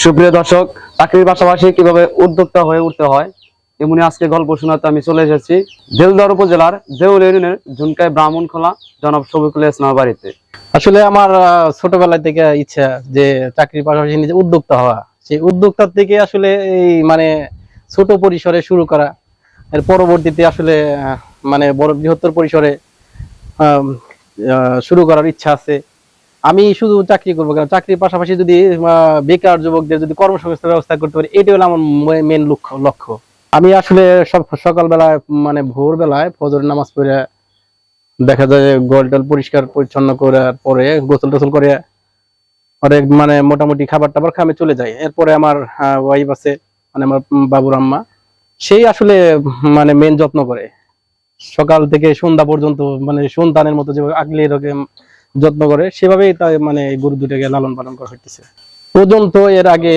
সুপ্রিয় দর্শক, চাকরির পাশাপাশি কিভাবে উদ্যোক্তা হয়ে উঠতে হয় এমনি আজকে গল্প শোনাতে আমি চলে এসেছি দেলদুয়ার উপজেলার দেউল ইউনিয়নের ঝুনকাই ব্রাহ্মণখোলা জনাব শফিকুল ইসলামের বাড়িতে। আসলে আমার ছোটবেলা থেকে ইচ্ছা যে চাকরির পাশাপাশি নিজে উদ্যোক্তা হওয়া। সেই উদ্যোক্তার থেকে আসলে এই মানে ছোট পরিসরে শুরু করা, এর পরবর্তীতে আসলে মানে বড় বৃহত্তর পরিসরে শুরু করার ইচ্ছা আছে। আমি শুধু চাকরি করবো কেন, চাকরির পাশাপাশি যদি বেকার যুবকদের যদি কর্মসংস্থান ব্যবস্থা করতে পারি, এটাই হলো আমার মেন লক্ষ্য। আমি আসলে সকালবেলায় মানে ভোরবেলায় ফজরের নামাজ পড়ে দেখা যায় গোলটাল পরিষ্কার পরিচ্ছন্ন করার পরে গোসল টোসল করে অনেক মানে মোটামুটি খাবার টাবার খামে চলে যায়। এরপরে আমার ওয়াইফ আছে, মানে আমার বাবুর আম্মা, সেই আসলে মানে মেন যত্ন করে সকাল থেকে সন্ধ্যা পর্যন্ত, মানে সন্তানের মতো যেভাবে আগলে এরকম যত্ন করে সেভাবেই তাই মানে গরু দুটাকে লালন পালন করা হইতেছে পর্যন্ত। এর আগে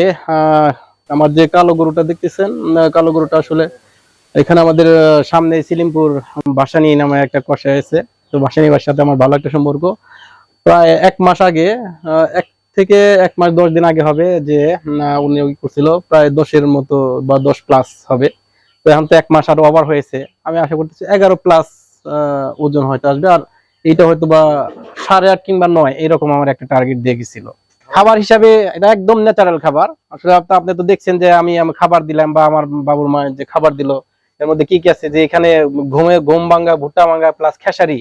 আমার যে কালো গরুটা দেখতেছেন, কালো গরুটা আসলে এখানে আমাদের সামনে সিলিমপুর ভাসানী নামে একটা কষাই আছে। তো ভাসানীর সাথে আমার ভালো একটা সম্পর্ক। প্রায় 1 মাস আগে, 1 থেকে 1 মাস 10 দিন আগে হবে যে উনি করছিল প্রায় 10-এর মতো বা 10+ হবে। তো এখন তো 1 মাস আরো ওভার হয়েছে। আমি আশা করতেছি 11+ ওজন হয়তো আসবে। আর এইটা হয়তো বা 8.5 কিংবা 9 এরকম আমার একটা টার্গেট দিয়ে গেছিল। খাবার হিসাবে এটা একদম ন্যাচারাল খাবার। আসলে আপনি তো দেখছেন যে আমি খাবার দিলাম বা আমার বাবুর মা যে খাবার দিল, এর মধ্যে কি কি আছে যে এখানে গম ভাঙ্গা, ভুট্টা ভাঙ্গা প্লাস খেসারি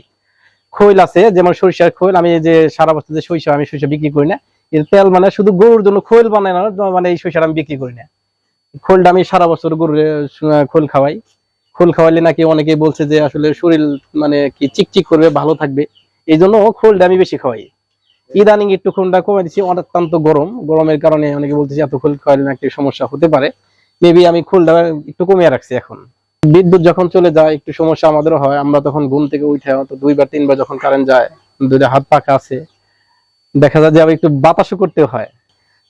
খৈল আছে, যেমন সরিষার খৈল। আমি যে সারা বছর যে সরিষা, আমি সরিষা বিক্রি করি না। এর তেল মানে শুধু গরুর জন্য খৈল বানাই না, মানে এই সরিষাটা আমি বিক্রি করি না। খোলটা আমি সারা বছর গরুর খোল খাওয়াই। খোল খাওয়াইলে নাকি অনেকেই বলছে যে আসলে শরীর মানে কি চিকচিক করবে, ভালো থাকবে। এই জন্য খোলটা আমি বেশি খাওয়াই। ইদানিং একটু খোলটা কমে দিচ্ছি, অত্যন্ত গরমের কারণে অনেকে বলতেছে এত খোল খাওয়াইলে নাকি সমস্যা হতে পারে। মেবি আমি খোলটা একটু কমিয়ে রাখছি এখন। বিদ্যুৎ যখন চলে যায় একটু সমস্যা আমাদেরও হয়। আমরা তখন ঘুম থেকে উঠে তো 2-3 বার যখন কারেন্ট যায়, 2টা হাত পাখা আছে, দেখা যায় যে আবার একটু বাতাসও করতে হয়।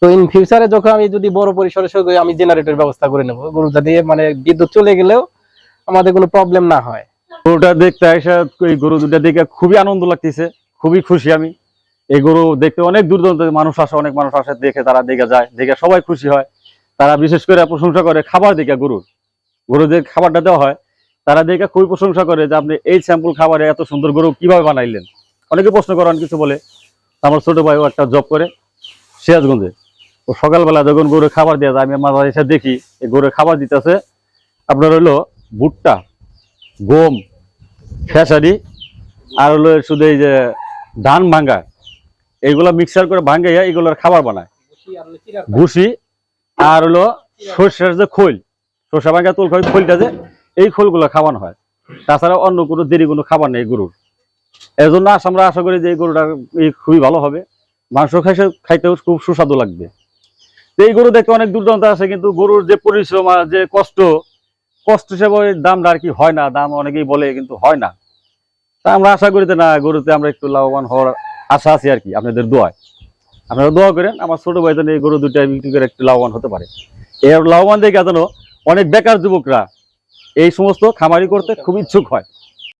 তো ইন ফিউচারে যখন আমি যদি বড় পরিসরে আমি জেনারেটর ব্যবস্থা করে নেবো, গরু যাতে মানে বিদ্যুৎ চলে গেলেও আমাদের কোনো প্রবলেম না হয়। গরুটা দেখতে আসা, এই গরু দুটা দেখে খুবই আনন্দ লাগতেছে, খুবই খুশি আমি। এই গরু দেখতে অনেক দূর দূরান্ত মানুষ আসে, অনেক মানুষ আসে দেখে, তারা দেখে যায়, দেখে সবাই খুশি হয়। তারা বিশেষ করে প্রশংসা করে খাবার দেখে, গরু যে খাবারটা দেওয়া হয় তারা দেখে খুবই প্রশংসা করে যে আপনি এই স্যাম্পল খাবারে এত সুন্দর গরু কিভাবে বানাইলেন। অনেকে প্রশ্ন করে, অনেক কিছু বলে। আমার ছোট ভাইও একটা জব করে সিরাজগঞ্জে। ও সকালবেলা যখন গরু খাবার দেওয়া যায়, আমি মাঝে এসে দেখি এই গরু খাবার দিতেছে আপনার হলো ভুট্টা, গম, খেসারি, আর হলো শুধু এই যে ধান ভাঙ্গা, এইগুলা মিক্সার করে ভাঙ্গাইয়া এইগুলোর খাবার বানায়। ভুসি আর হলো সর্ষের যে খোল, সর্ষা ভাঙ্গা তোল খোলটা যে, এই খোলগুলো খাওয়ানো হয়। তাছাড়া অন্য কোনো দেরি কোনো খাবার নেই গরুর। এর জন্য আমরা আশা করি যে এই গরুটা খুবই ভালো হবে, মাংস খাইতেও খুব সুস্বাদু লাগবে। এই গরু দেখতে অনেক দুর্দান্ত আছে, কিন্তু গরুর যে পরিশ্রম আর যে কষ্ট হিসেবে দামটা আর কি হয় না। দাম অনেকেই বলে, কিন্তু হয় না। তা আমরা আশা করি না, গরুতে আমরা একটু লাভবান হওয়ার আশা আছে আর কি। আপনাদের দোয়ায়, আপনারা দোয়া করেন আমার ছোট ভাই যেন এই গরু দুটা বিক্রি করে একটু লাভবান হতে পারে। এই লাভবান দেখে যেন অনেক বেকার যুবকরা এই সমস্ত খামারি করতে খুব ইচ্ছুক হয়।